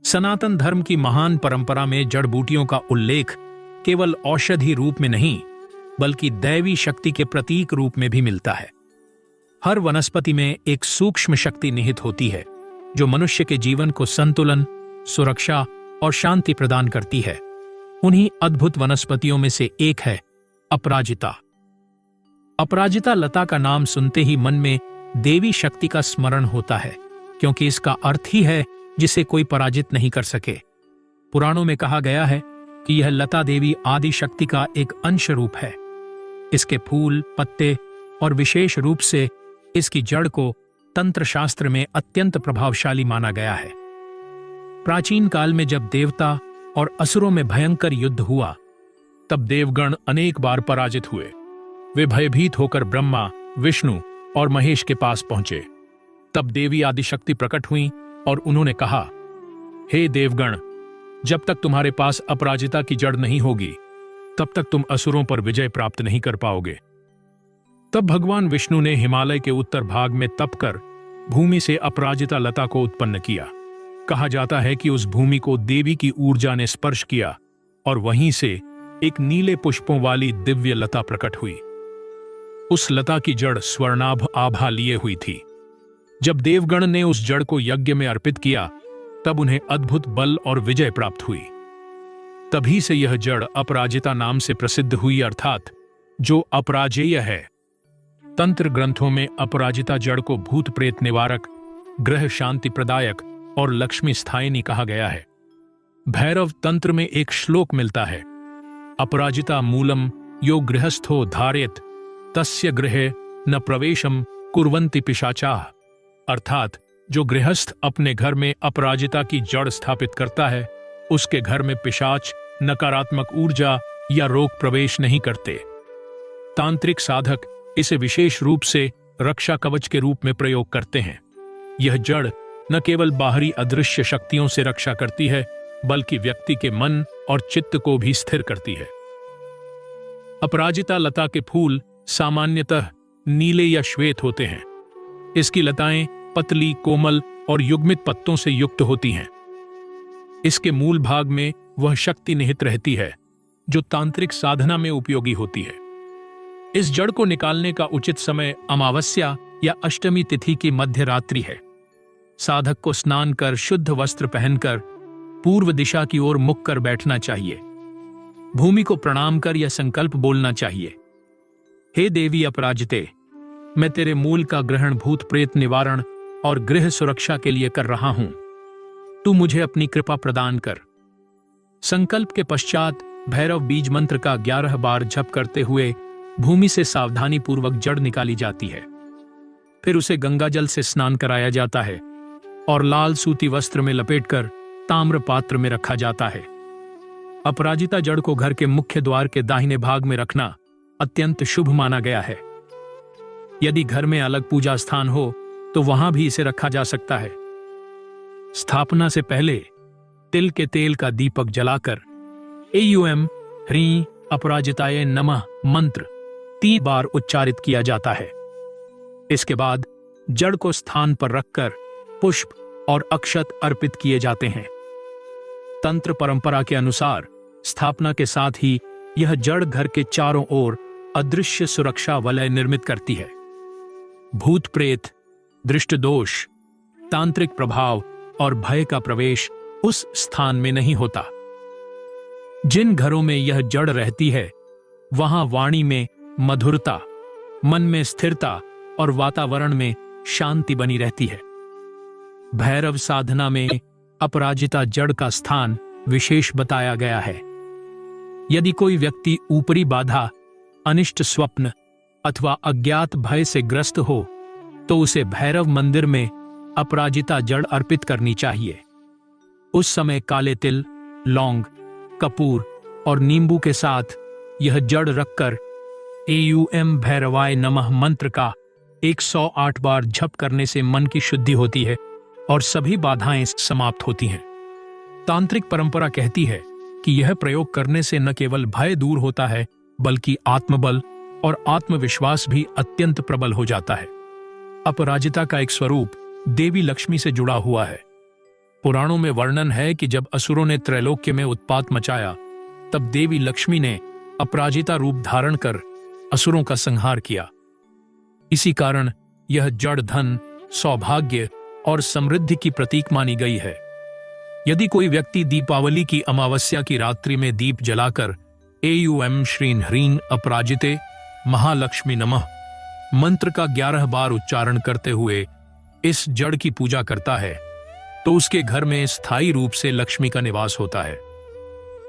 सनातन धर्म की महान परंपरा में जड़ बूटियों का उल्लेख केवल औषधि रूप में नहीं बल्कि दैवी शक्ति के प्रतीक रूप में भी मिलता है। हर वनस्पति में एक सूक्ष्म शक्ति निहित होती है जो मनुष्य के जीवन को संतुलन, सुरक्षा और शांति प्रदान करती है। उन्हीं अद्भुत वनस्पतियों में से एक है अपराजिता। अपराजिता लता का नाम सुनते ही मन में देवी शक्ति का स्मरण होता है, क्योंकि इसका अर्थ ही है जिसे कोई पराजित नहीं कर सके। पुराणों में कहा गया है कि यह लता देवी आदि शक्ति का एक अंश रूप है। इसके फूल, पत्ते और विशेष रूप से इसकी जड़ को तंत्र शास्त्र में अत्यंत प्रभावशाली माना गया है। प्राचीन काल में जब देवता और असुरों में भयंकर युद्ध हुआ, तब देवगण अनेक बार पराजित हुए। वे भयभीत होकर ब्रह्मा, विष्णु और महेश के पास पहुंचे। तब देवी आदिशक्ति प्रकट हुई और उन्होंने कहा, हे देवगण, जब तक तुम्हारे पास अपराजिता की जड़ नहीं होगी तब तक तुम असुरों पर विजय प्राप्त नहीं कर पाओगे। तब भगवान विष्णु ने हिमालय के उत्तर भाग में तप कर भूमि से अपराजिता लता को उत्पन्न किया। कहा जाता है कि उस भूमि को देवी की ऊर्जा ने स्पर्श किया और वहीं से एक नीले पुष्पों वाली दिव्य लता प्रकट हुई। उस लता की जड़ स्वर्णाभ आभा लिए हुई थी। जब देवगण ने उस जड़ को यज्ञ में अर्पित किया, तब उन्हें अद्भुत बल और विजय प्राप्त हुई। तभी से यह जड़ अपराजिता नाम से प्रसिद्ध हुई, अर्थात जो अपराजेय है। तंत्र ग्रंथों में अपराजिता जड़ को भूत प्रेत निवारक, ग्रह शांति प्रदायक और लक्ष्मी स्थायिनी कहा गया है। भैरव तंत्र में एक श्लोक मिलता है, अपराजिता मूलम यो गृहस्थो धारेत तस्य गृहे न प्रवेशम कुर्वन्ति पिशाचाः, अर्थात जो गृहस्थ अपने घर में अपराजिता की जड़ स्थापित करता है, उसके घर में पिशाच, नकारात्मक ऊर्जा या रोग प्रवेश नहीं करते। तांत्रिक साधक इसे विशेष रूप से रक्षा कवच के रूप में प्रयोग करते हैं। यह जड़ न केवल बाहरी अदृश्य शक्तियों से रक्षा करती है, बल्कि व्यक्ति के मन और चित्त को भी स्थिर करती है। अपराजिता लता के फूल सामान्यतः नीले या श्वेत होते हैं। इसकी लताएं पतली, कोमल और युग्मित पत्तों से युक्त होती हैं। इसके मूल भाग में वह शक्ति निहित रहती है जो तांत्रिक साधना में उपयोगी होती है। इस जड़ को निकालने का उचित समय अमावस्या या अष्टमी तिथि की मध्य रात्रि है। साधक को स्नान कर शुद्ध वस्त्र पहनकर पूर्व दिशा की ओर मुख कर बैठना चाहिए। भूमि को प्रणाम कर यह संकल्प बोलना चाहिए, हे देवी अपराजिते, मैं तेरे मूल का ग्रहण भूत प्रेत निवारण और गृह सुरक्षा के लिए कर रहा हूं। तू मुझे अपनी कृपा प्रदान कर। संकल्प के पश्चात भैरव बीज मंत्र का 11 बार जप करते हुए भूमि से सावधानी पूर्वक जड़ निकाली जाती है। फिर उसे गंगा जल से स्नान कराया जाता है और लाल सूती वस्त्र में लपेटकर ताम्र पात्र में रखा जाता है। अपराजिता जड़ को घर के मुख्य द्वार के दाहिने भाग में रखना अत्यंत शुभ माना गया है। यदि घर में अलग पूजा स्थान हो तो वहां भी इसे रखा जा सकता है। स्थापना से पहले तिल के तेल का दीपक जलाकर एयूएम ह्रीं अपराजिताय नमः मंत्र 3 बार उच्चारित किया जाता है। इसके बाद जड़ को स्थान पर रखकर पुष्प और अक्षत अर्पित किए जाते हैं। तंत्र परंपरा के अनुसार स्थापना के साथ ही यह जड़ घर के चारों ओर अदृश्य सुरक्षा वलय निर्मित करती है। भूत प्रेत, दृष्ट दोष, तांत्रिक प्रभाव और भय का प्रवेश उस स्थान में नहीं होता। जिन घरों में यह जड़ रहती है, वहां वाणी में मधुरता, मन में स्थिरता और वातावरण में शांति बनी रहती है। भैरव साधना में अपराजिता जड़ का स्थान विशेष बताया गया है। यदि कोई व्यक्ति ऊपरी बाधा, अनिष्ट स्वप्न अथवा अज्ञात भय से ग्रस्त हो तो उसे भैरव मंदिर में अपराजिता जड़ अर्पित करनी चाहिए। उस समय काले तिल, लौंग, कपूर और नींबू के साथ यह जड़ रखकर एयूएम भैरवाय नमः मंत्र का 108 बार जप करने से मन की शुद्धि होती है और सभी बाधाएं समाप्त होती हैं। तांत्रिक परंपरा कहती है कि यह प्रयोग करने से न केवल भय दूर होता है, बल्कि आत्मबल और आत्मविश्वास भी अत्यंत प्रबल हो जाता है। अपराजिता का एक स्वरूप देवी लक्ष्मी से जुड़ा हुआ है। पुराणों में वर्णन है कि जब असुरों ने त्रैलोक्य में उत्पात मचाया, तब देवी लक्ष्मी ने अपराजिता रूप धारण कर असुरों का संहार किया। इसी कारण यह जड़ धन, सौभाग्य और समृद्धि की प्रतीक मानी गई है। यदि कोई व्यक्ति दीपावली की अमावस्या की रात्रि में दीप जलाकर एयूएम श्रीं ह्रीं अपराजिते महालक्ष्मी नमः मंत्र का 11 बार उच्चारण करते हुए इस जड़ की पूजा करता है, तो उसके घर में स्थायी रूप से लक्ष्मी का निवास होता है।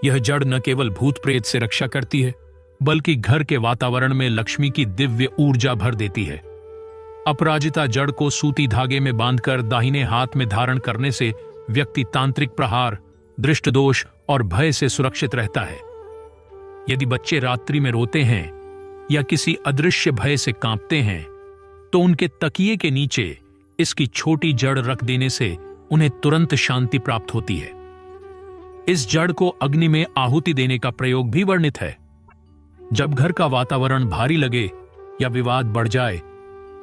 यह जड़ न केवल भूत प्रेत से रक्षा करती है, बल्कि घर के वातावरण में लक्ष्मी की दिव्य ऊर्जा भर देती है। अपराजिता जड़ को सूती धागे में बांधकर दाहिने हाथ में धारण करने से व्यक्ति तांत्रिक प्रहार, दृष्ट दोष और भय से सुरक्षित रहता है। यदि बच्चे रात्रि में रोते हैं या किसी अदृश्य भय से कांपते हैं, तो उनके तकिए के नीचे इसकी छोटी जड़ रख देने से उन्हें तुरंत शांति प्राप्त होती है। इस जड़ को अग्नि में आहुति देने का प्रयोग भी वर्णित है। जब घर का वातावरण भारी लगे या विवाद बढ़ जाए,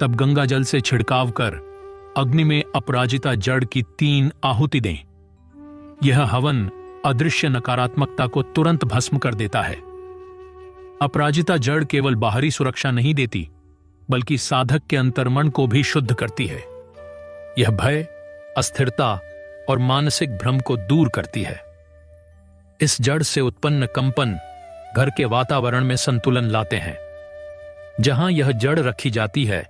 तब गंगा जल से छिड़काव कर अग्नि में अपराजिता जड़ की 3 आहुति दें। यह हवन अदृश्य नकारात्मकता को तुरंत भस्म कर देता है। अपराजिता जड़ केवल बाहरी सुरक्षा नहीं देती, बल्कि साधक के अंतर्मन को भी शुद्ध करती है। यह भय, अस्थिरता और मानसिक भ्रम को दूर करती है। इस जड़ से उत्पन्न कंपन घर के वातावरण में संतुलन लाते हैं। जहां यह जड़ रखी जाती है,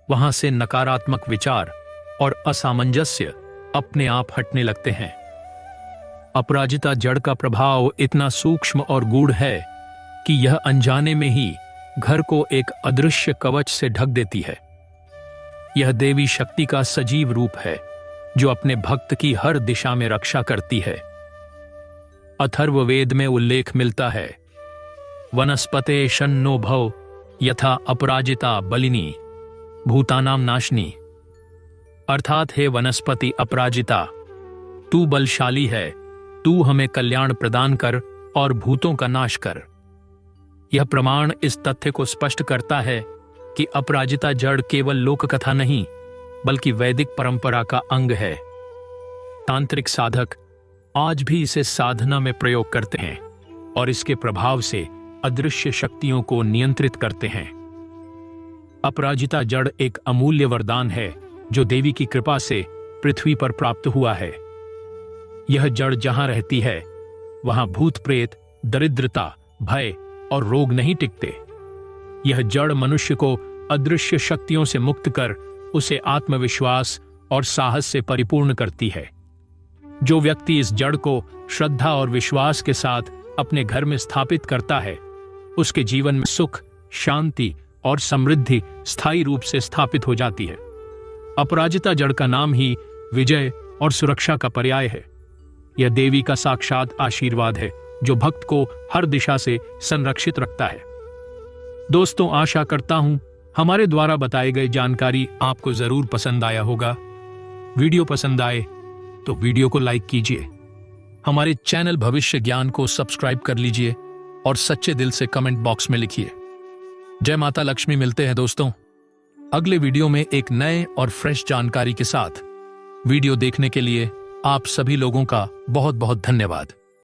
वहां से नकारात्मक विचार और असामंजस्य अपने आप हटने लगते हैं। अपराजिता जड़ का प्रभाव इतना सूक्ष्म और गूढ़ है कि यह अनजाने में ही घर को एक अदृश्य कवच से ढक देती है। यह देवी शक्ति का सजीव रूप है, जो अपने भक्त की हर दिशा में रक्षा करती है। अथर्ववेद में उल्लेख मिलता है, वनस्पते शन्नो भव यथा अपराजिता बलिनी भूतानाम नाशनी। अर्थात हे वनस्पति अपराजिता, तू बलशाली है, तू हमें कल्याण प्रदान कर और भूतों का नाश कर। यह प्रमाण इस तथ्य को स्पष्ट करता है कि अपराजिता जड़ केवल लोक कथा नहीं, बल्कि वैदिक परंपरा का अंग है। तांत्रिक साधक आज भी इसे साधना में प्रयोग करते हैं और इसके प्रभाव से अदृश्य शक्तियों को नियंत्रित करते हैं। अपराजिता जड़ एक अमूल्य वरदान है, जो देवी की कृपा से पृथ्वी पर प्राप्त हुआ है। यह जड़ जहां रहती है, वहां भूत प्रेत, दरिद्रता, भय और रोग नहीं टिकते। यह जड़ मनुष्य को अदृश्य शक्तियों से मुक्त कर उसे आत्मविश्वास और साहस से परिपूर्ण करती है। जो व्यक्ति इस जड़ को श्रद्धा और विश्वास के साथ अपने घर में स्थापित करता है, उसके जीवन में सुख, शांति और समृद्धि स्थायी रूप से स्थापित हो जाती है। अपराजिता जड़ का नाम ही विजय और सुरक्षा का पर्याय है। यह देवी का साक्षात आशीर्वाद है, जो भक्त को हर दिशा से संरक्षित रखता है। दोस्तों, आशा करता हूं हमारे द्वारा बताई गई जानकारी आपको जरूर पसंद आया होगा। वीडियो पसंद आए तो वीडियो को लाइक कीजिए, हमारे चैनल भविष्य ज्ञान को सब्सक्राइब कर लीजिए और सच्चे दिल से कमेंट बॉक्स में लिखिए। जय माता लक्ष्मी। मिलते हैं दोस्तों अगले वीडियो में एक नए और फ्रेश जानकारी के साथ। वीडियो देखने के लिए आप सभी लोगों का बहुत बहुत धन्यवाद।